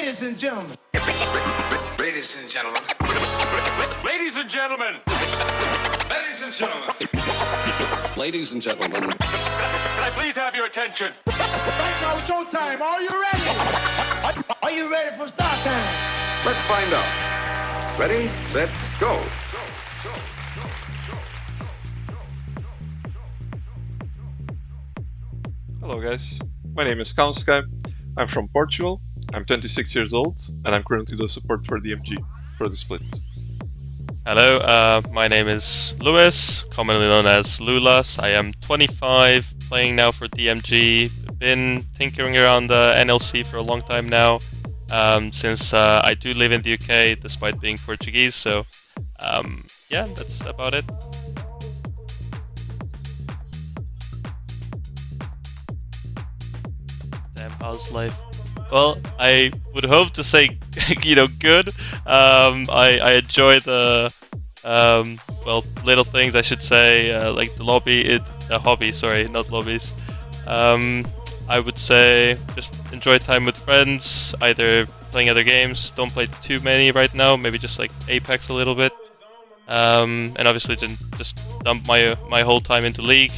Ladies and gentlemen. Ladies and gentlemen. Ladies and gentlemen. Ladies and gentlemen. Ladies and gentlemen. Can I please have your attention? Right now, showtime. Are you ready? Are you ready for start time? Let's find out. Ready, set, go. Hello guys, my name is Calmsky, I'm from Portugal, I'm 26 years old, and I'm currently the support for DMG for the split. Hello, my name is Luis, commonly known as Lulas. I am 25, playing now for DMG. Been tinkering around the NLC for a long time now, since I do live in the UK despite being Portuguese, so yeah, that's about it. Damn, how's life? Well, I would hope to say, good. I enjoy the, little things, I should say, like the hobby, sorry, not lobbies. I would say just enjoy time with friends, either playing other games, don't play too many right now, maybe just like Apex a little bit. And obviously just dump my whole time into League.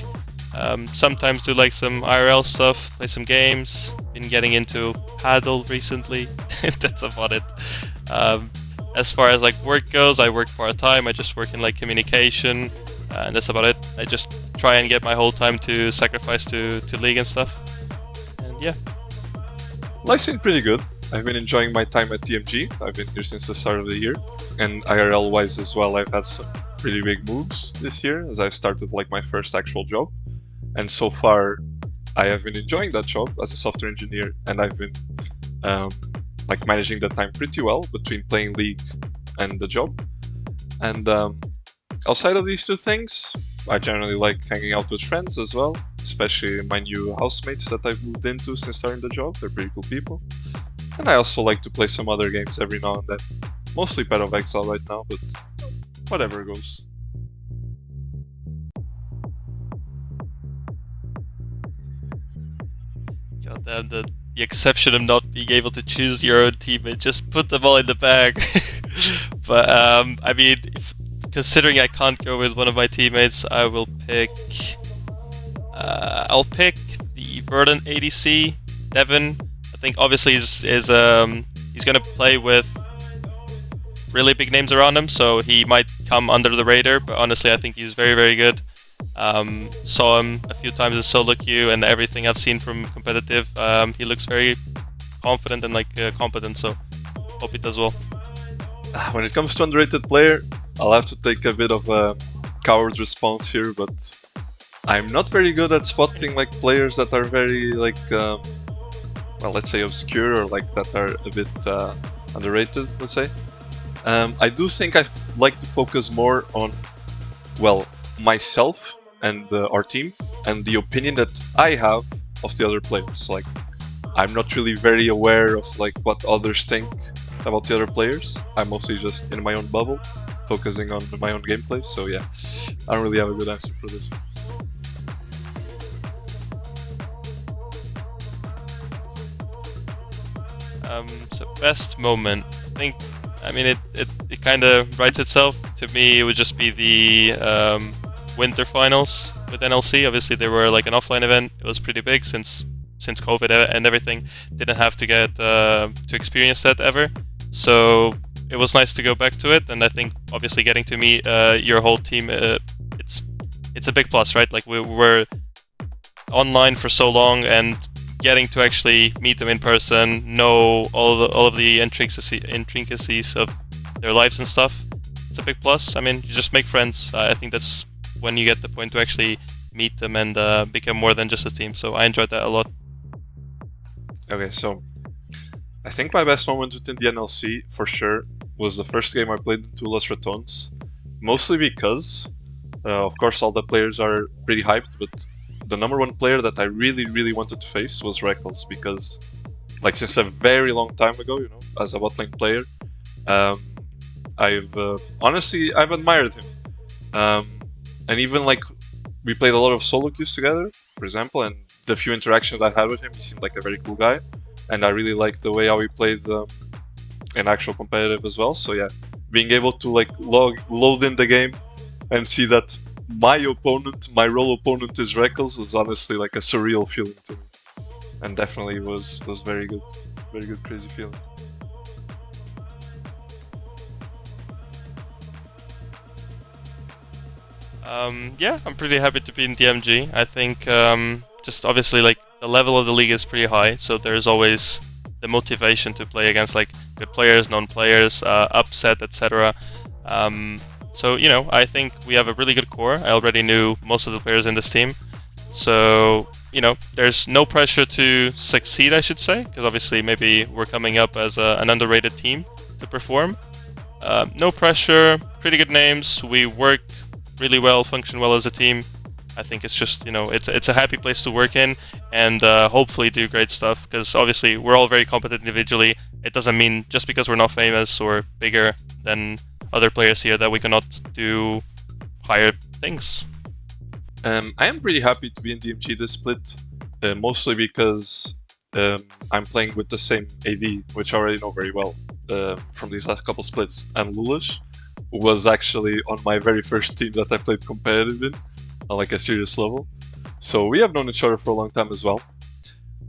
Sometimes do like some IRL stuff, play some games. Been getting into paddle recently. That's about it. As far as like work goes, I work part-time. I just work in like communication, and that's about it. I just try and get my whole time to sacrifice to League and stuff. And yeah. Life's been pretty good. I've been enjoying my time at DMG. I've been here since the start of the year. And IRL wise as well, I've had some really big moves this year as I've started like my first actual job. And so far, I have been enjoying that job as a software engineer, and I've been like managing the time pretty well between playing League and the job. And outside of these two things, I generally like hanging out with friends as well, especially my new housemates that I've moved into since starting the job. They're pretty cool people. And I also like to play some other games every now and then. Mostly Path of Exile right now, but whatever goes. Goddamn, the exception of not being able to choose your own teammate, just put them all in the bag. But I mean, considering I can't go with one of my teammates, I will pick. I'll pick the Verdant ADC, Devin. I think obviously he's gonna play with really big names around him, so he might come under the radar. But honestly, I think he's very, very good. Saw him a few times in solo queue, and everything I've seen from competitive, he looks very confident and like competent. So hope he does well. When it comes to underrated player, I'll have to take a bit of a coward response here, but I'm not very good at spotting like players that are very like, well, let's say obscure or like that are a bit underrated, let's say. I do think I like to focus more on, well, myself and our team and the opinion that I have of the other players. Like, I'm not really very aware of like what others think about the other players. I'm mostly just in my own bubble, focusing on my own gameplay. So yeah, I don't really have a good answer for this. So best moment, I mean it kind of writes itself. To me, it would just be the winter finals with NLC. Obviously, they were like an offline event. It was pretty big since COVID and everything. Didn't have to get to experience that ever. So it was nice to go back to it. And I think obviously getting to meet your whole team, it's a big plus, right? Like we were online for so long, and getting to actually meet them in person, know all of the intricacies of their lives and stuff. It's a big plus. I mean, you just make friends. I think that's when you get the point to actually meet them and become more than just a team. So I enjoyed that a lot. Okay, so I think my best moment within the NLC for sure was the first game I played in Lulas Calmsky. Mostly because, of course, all the players are pretty hyped, but the number one player that I really wanted to face was Reckles, because like since a very long time ago, you know, as a bot lane player, I've admired him, and even like we played a lot of solo queues together, for example, and the few interactions I had with him, he seemed like a very cool guy, and I really liked the way how he played in actual competitive as well. So yeah, being able to like load in the game and see that my role opponent is Reckles was honestly like a surreal feeling to me, and definitely was very good, crazy feeling. Yeah, I'm pretty happy to be in DMG. I think just obviously like the level of the league is pretty high, so there's always the motivation to play against like good players, non-players, upset, etc. So you know, I think we have a really good core. I already knew most of the players in this team, so you know, there's no pressure to succeed, I should say, because obviously maybe we're coming up as an underrated team to perform. No pressure, pretty good names. We work really well, function well as a team. I think it's just, you know, it's a happy place to work in, and hopefully do great stuff, because obviously we're all very competent individually. It doesn't mean just because we're not famous or bigger than other players here that we cannot do higher things. I am pretty happy to be in DMG this split, mostly because I'm playing with the same AD, which I already know very well from these last couple splits, and Lulas was actually on my very first team that I played competitive in, on like a serious level. So we have known each other for a long time as well.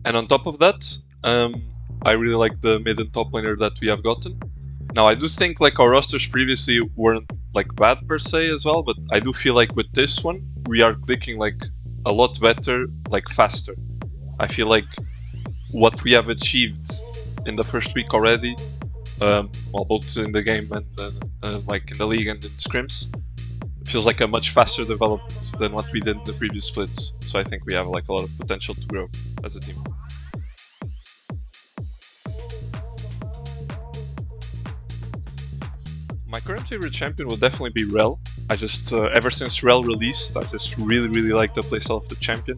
And on top of that, I really like the mid and top laner that we have gotten. Now I do think like our rosters previously weren't like bad per se as well, but I do feel like with this one, we are clicking like a lot better, like faster. I feel like what we have achieved in the first week already, well, both in the game and like in the league and in scrims, feels like a much faster development than what we did in the previous splits. So I think we have like a lot of potential to grow as a team. My current favorite champion will definitely be Rel. I just, ever since Rel released, I just really like the playstyle of the champion.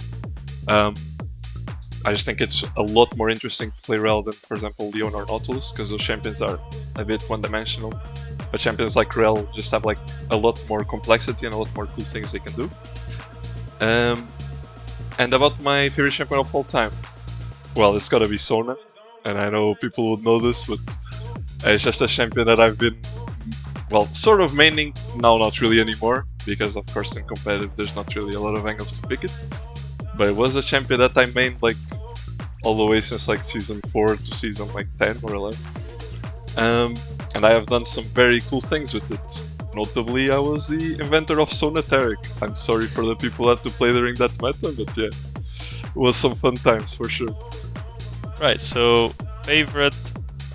I just think it's a lot more interesting to play Rel than, for example, Leon or Nautilus, because those champions are a bit one-dimensional. But champions like Rel just have like a lot more complexity and a lot more cool things they can do. And about my favorite champion of all time, well, it's gotta be Sona. And I know people would know this, but it's just a champion that I've been, well, sort of maining, now not really anymore, because of course in competitive there's not really a lot of angles to pick it. But it was a champion that I mained like all the way since like season 4 to season like 10 or 11. And I have done some very cool things with it. Notably, I was the inventor of Sonateric. I'm sorry for the people who had to play during that meta, but yeah, it was some fun times for sure. Right, so favorite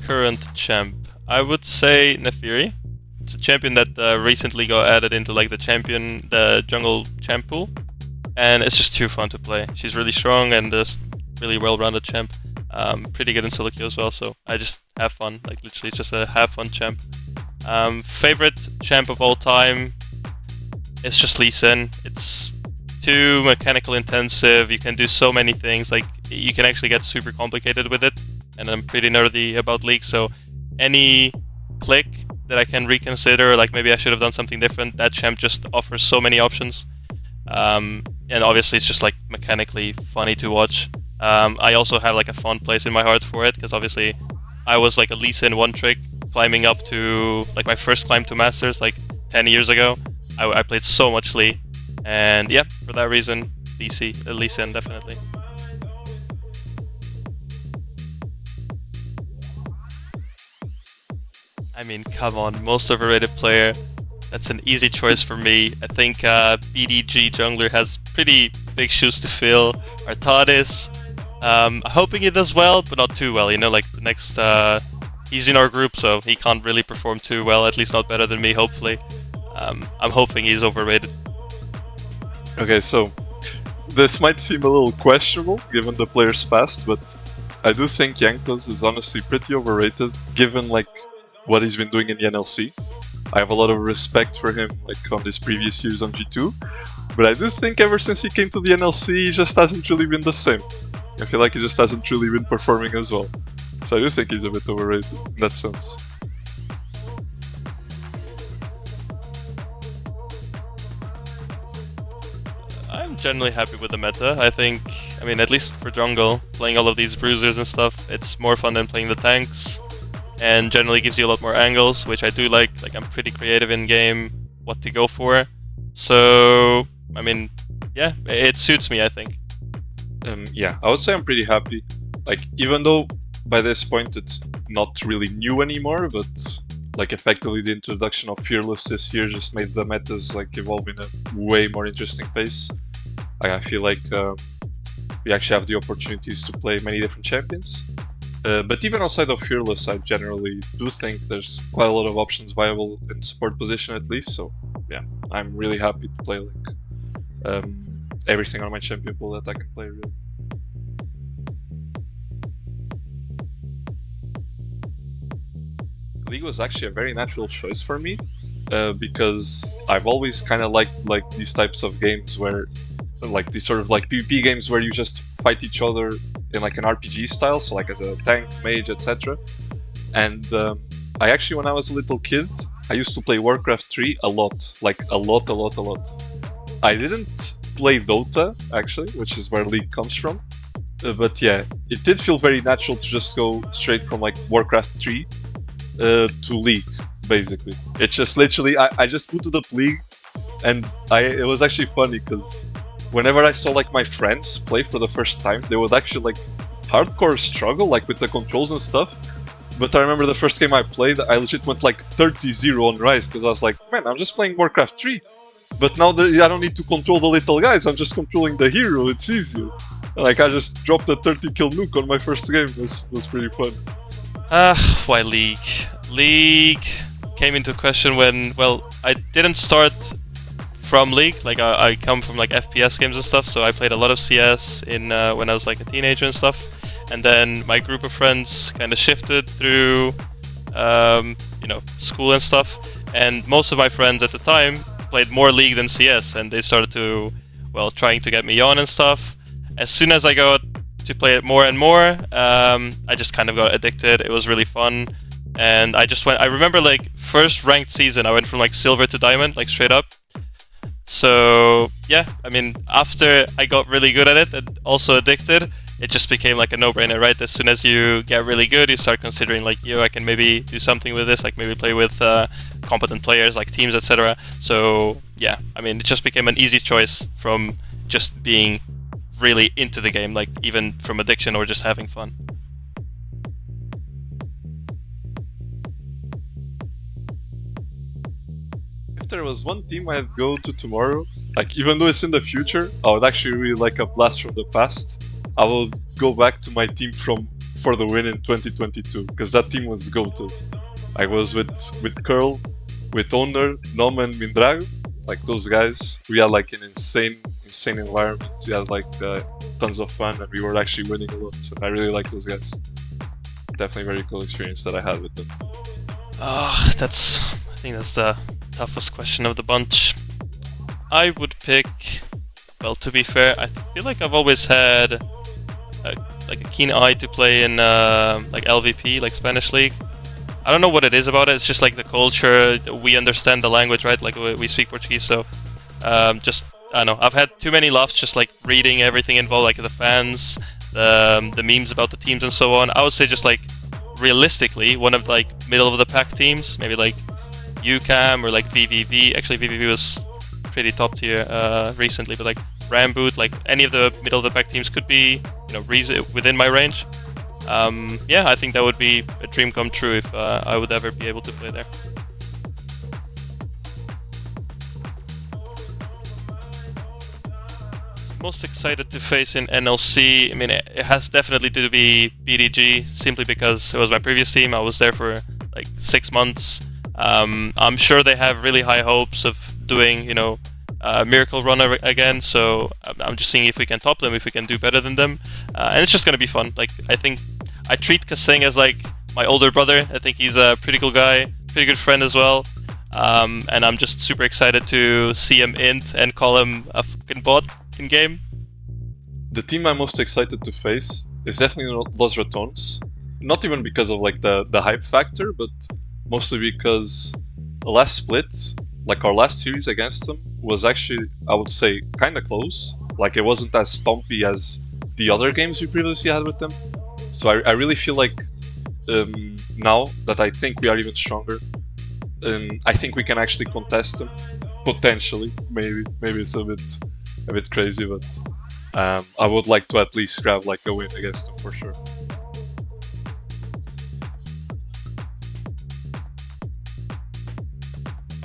current champ, I would say Nefiri. It's a champion that recently got added into like the jungle champ pool, and it's just too fun to play. She's really strong and just really well-rounded champ. Pretty good in solo queue as well, so I just have fun. Like literally, it's just a have fun champ. Favorite champ of all time, it's just Lee Sin. It's too mechanical intensive. You can do so many things. Like you can actually get super complicated with it, and I'm pretty nerdy about League. So any click that I can reconsider, like maybe I should have done something different, that champ just offers so many options. And obviously, it's just like mechanically funny to watch. I also have like a fond place in my heart for it, because obviously I was like a Lee Sin one trick climbing up to like my first climb to Masters like 10 years ago. I played so much Lee, and yeah, for that reason, Lee Sin definitely. I mean, come on, most overrated player. That's an easy choice for me. I think BDG jungler has pretty big shoes to fill. Artadis, hoping he does well, but not too well. You know, like the next, he's in our group, so he can't really perform too well. At least not better than me, hopefully. I'm hoping he's overrated. Okay, so this might seem a little questionable given the player's past, but I do think Jankos is honestly pretty overrated given like what he's been doing in the NLC. I have a lot of respect for him like on his previous years on G2, but I do think ever since he came to the NLC, he just hasn't really been the same. I feel like he just hasn't really been performing as well. So I do think he's a bit overrated in that sense. I'm generally happy with the meta. I think, at least for jungle, playing all of these bruisers and stuff, it's more fun than playing the tanks. and generally gives you a lot more angles, which I do like. Like I'm pretty creative in game, what to go for. So I mean, yeah, it suits me, I think. Yeah, I would say I'm pretty happy. Like, even though by this point it's not really new anymore, but like effectively the introduction of Fearless this year just made the metas like evolve in a way more interesting pace. I feel like we actually have the opportunities to play many different champions. But even outside of Fearless, I generally do think there's quite a lot of options viable in support position at least. So yeah, I'm really happy to play like everything on my champion pool that I can play really. League was actually a very natural choice for me because I've always kind of liked like these types of games where like these sort of like PvP games where you just fight each other in like an RPG style, so like as a tank, mage, etc. And I actually, when I was a little kid, I used to play Warcraft 3 a lot, like a lot. I didn't play Dota actually, which is where League comes from, but yeah, it did feel very natural to just go straight from like Warcraft 3 to League, basically. It's just literally, I just booted up League, and it was actually funny because whenever I saw like my friends play for the first time, they would actually like hardcore struggle like with the controls and stuff. But I remember the first game I played, I legit went like 30-0 on Rise because I was like, man, I'm just playing Warcraft 3. But now I don't need to control the little guys, I'm just controlling the hero, it's easier. And, like I just dropped a 30-kill nuke on my first game, it was pretty fun. Why League? League came into question when, well, I didn't start from League. Like I come from like FPS games and stuff, so I played a lot of CS in when I was like a teenager and stuff. And then my group of friends kind of shifted through, you know, school and stuff. And most of my friends at the time played more League than CS, and they started to, well, trying to get me on and stuff. As soon as I got to play it more and more, I just kind of got addicted. It was really fun, and I remember like first ranked season, I went from like silver to diamond, like straight up. So yeah, I mean, after I got really good at it and also addicted, it just became like a no-brainer, right? As soon as you get really good, you start considering like, yo, I can maybe do something with this, like maybe play with competent players like teams, etc. So yeah, I mean, it just became an easy choice from just being really into the game, like even from addiction or just having fun. If there was one team I'd go to tomorrow, like even though it's in the future, I would actually really like a blast from the past. I would go back to my team for the win in 2022, because that team was GOATed. I was with Curl, with Owner, Nom and Mindrago, like those guys. We had like an insane environment. We had like tons of fun, and we were actually winning a lot. So I really like those guys. Definitely a very cool experience that I had with them. I think that's the toughest question of the bunch. I would pick, well, to be fair, I feel like I've always had like a keen eye to play in like LVP, like Spanish League. I don't know what it is about it. It's just like the culture. We understand the language, right? Like we speak Portuguese, so just I don't know. I've had too many laughs just like reading everything involved, like the fans, the memes about the teams and so on. I would say just like realistically, one of like middle of the pack teams, maybe like UCAM or like VVV. Actually, VVV was pretty top tier recently, but like Ramboot, like any of the middle of the pack teams could be, you know, within my range. Yeah, I think that would be a dream come true if I would ever be able to play there. Most excited to face in NLC, I mean, it has definitely to be BDG, simply because it was my previous team. I was there for like 6 months. I'm sure they have really high hopes of doing, you know, Miracle Run again, so I'm just seeing if we can top them, if we can do better than them, and it's just gonna be fun. Like, I think I treat Kaseng as like my older brother. I think he's a pretty cool guy, pretty good friend as well, and I'm just super excited to see him int and call him a fucking bot in game. The team I'm most excited to face is definitely Los Ratones. Not even because of like the hype factor, but mostly because the last split, like our last series against them, was actually, I would say, kind of close. Like, it wasn't as stompy as the other games we previously had with them. So I really feel like now that I think we are even stronger, and I think we can actually contest them potentially. Maybe it's a bit crazy, but I would like to at least grab like a win against them for sure.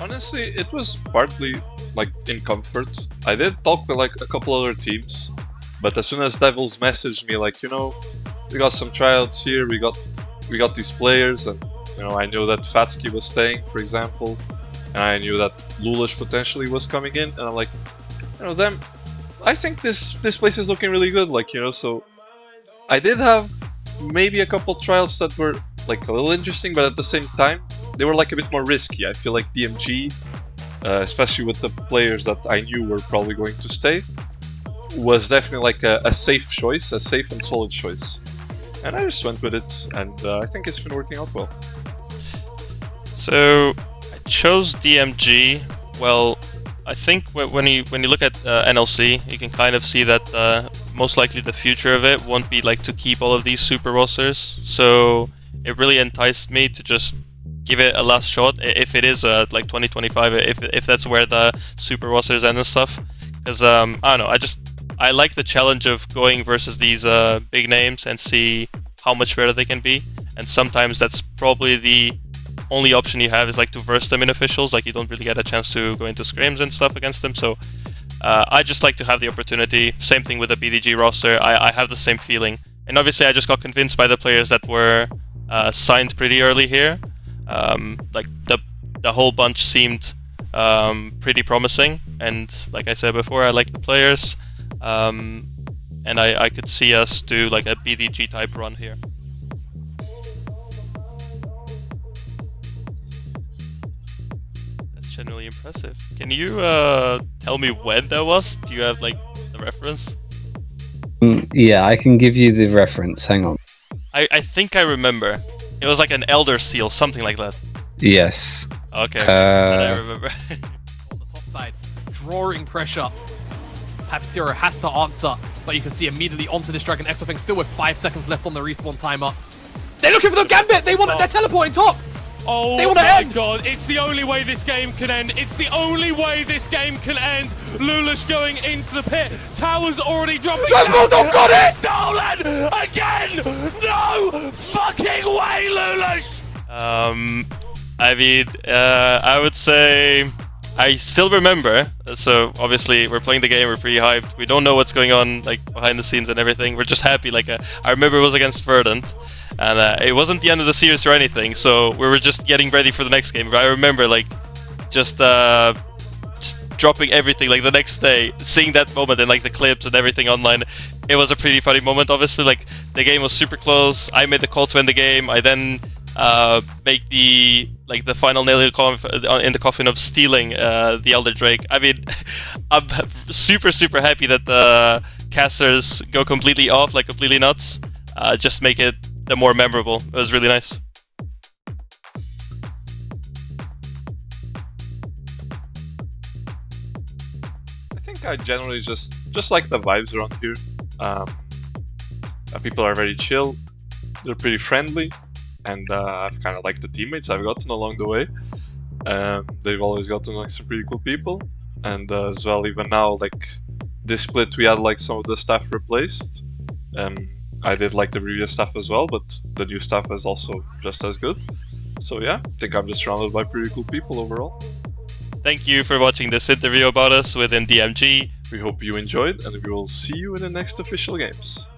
Honestly, it was partly like in comfort. I did talk with like a couple other teams, but as soon as Devils messaged me like, you know, we got some tryouts here, we got these players, and you know, I knew that Fatsky was staying, for example, and I knew that Lulas potentially was coming in, and I'm like, you know, them, I think this place is looking really good, like, you know, so I did have maybe a couple trials that were like a little interesting, but at the same time, they were like a bit more risky. I feel like DMG, especially with the players that I knew were probably going to stay, was definitely like a safe choice, a safe and solid choice. And I just went with it, and I think it's been working out well. So I chose DMG. Well, I think when you look at NLC, you can kind of see that most likely the future of it won't be like to keep all of these super rosters. So it really enticed me to just give it a last shot if it is like 2025, if that's where the super rosters end and stuff. Because I don't know, I like the challenge of going versus these big names and see how much better they can be. And sometimes that's probably the only option you have is like to verse them in officials. Like you don't really get a chance to go into scrims and stuff against them. So I just like to have the opportunity. Same thing with the BDG roster. I have the same feeling. And obviously I just got convinced by the players that were signed pretty early here. Like the whole bunch seemed pretty promising, and like I said before, I like the players, and I could see us do like a BDG type run here. That's generally impressive. Can you tell me when that was? Do you have like the reference? Yeah, I can give you the reference. Hang on. I think I remember. It was like an Elder Seal, something like that. Yes. Okay, I remember. On the top side, drawing pressure. Papatiro has to answer, but you can see immediately onto this Dragon Exo thing, still with 5 seconds left on the respawn timer. They're looking for the Gambit! They want it, they're teleporting top! Oh they want to my end! god, it's the only way this game can end. It's the only way this game can end. Lulas going into the pit. Towers already dropping down. Bulldog got it! Stolen again! No fucking way, Lulas! I mean, I would say I still remember. So obviously we're playing the game, we're pretty hyped. We don't know what's going on like behind the scenes and everything. We're just happy. Like I remember it was against Verdant, and it wasn't the end of the series or anything. So we were just getting ready for the next game. But I remember like just dropping everything like the next day, seeing that moment and like the clips and everything online. It was a pretty funny moment. Obviously, like the game was super close. I made the call to end the game. I then make the final nail in the coffin of stealing the Elder Drake. I mean, I'm super happy that the casters go completely off, like completely nuts. Just make it the more memorable. It was really nice. I think I generally just like the vibes around here. People are very chill. They're pretty friendly. And I've kind of liked the teammates I've gotten along the way. They've always gotten like some pretty cool people, and as well, even now, like this split, we had like some of the staff replaced. I did like the previous staff as well, but the new staff is also just as good. So yeah, I think I'm just surrounded by pretty cool people overall. Thank you for watching this interview about us within DMG. We hope you enjoyed, and we will see you in the next official games.